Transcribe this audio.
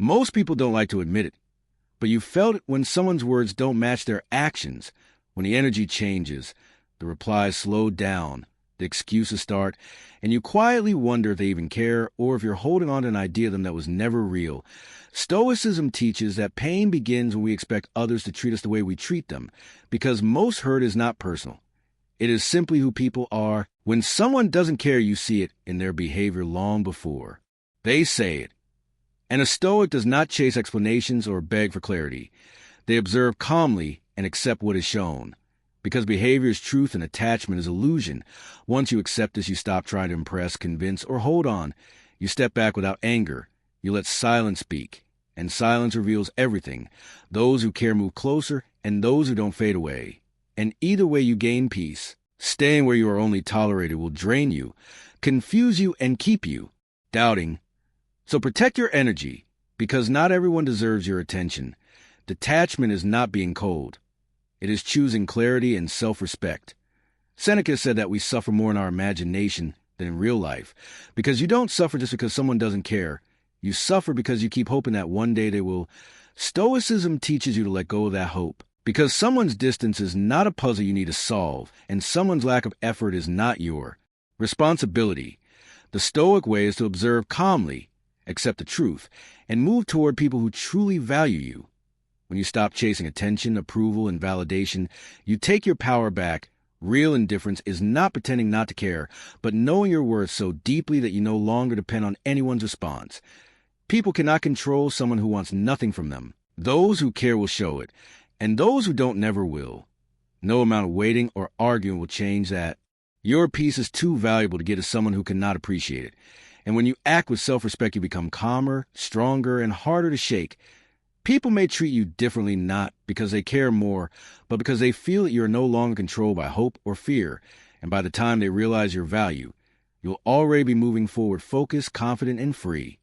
Most people don't like to admit it, but you felt it when someone's words don't match their actions, when the energy changes, the replies slow down, the excuses start, and you quietly wonder if they even care or if you're holding on to an idea of them that was never real. Stoicism teaches that pain begins when we expect others to treat us the way we treat them, because most hurt is not personal. It is simply who people are. When someone doesn't care, you see it in their behavior long before they say it. And a Stoic does not chase explanations or beg for clarity. They observe calmly and accept what is shown. Because behavior is truth and attachment is illusion. Once you accept this, you stop trying to impress, convince, or hold on. You step back without anger. You let silence speak. And silence reveals everything. Those who care move closer, and those who don't fade away. And either way you gain peace. Staying where you are only tolerated will drain you, confuse you, and keep you doubting. So protect your energy, because not everyone deserves your attention. Detachment is not being cold. It is choosing clarity and self-respect. Seneca said that we suffer more in our imagination than in real life, because you don't suffer just because someone doesn't care. You suffer because you keep hoping that one day they will. Stoicism teaches you to let go of that hope, because someone's distance is not a puzzle you need to solve, and someone's lack of effort is not your responsibility. The Stoic way is to observe calmly, accept the truth, and move toward people who truly value you. When you stop chasing attention, approval, and validation, you take your power back. Real indifference is not pretending not to care, but knowing your worth so deeply that you no longer depend on anyone's response. People cannot control someone who wants nothing from them. Those who care will show it, and those who don't never will. No amount of waiting or arguing will change that. Your peace is too valuable to give to someone who cannot appreciate it. And when you act with self-respect, you become calmer, stronger, and harder to shake. People may treat you differently not because they care more, but because they feel that you are no longer controlled by hope or fear. And by the time they realize your value, you'll already be moving forward focused, confident, and free.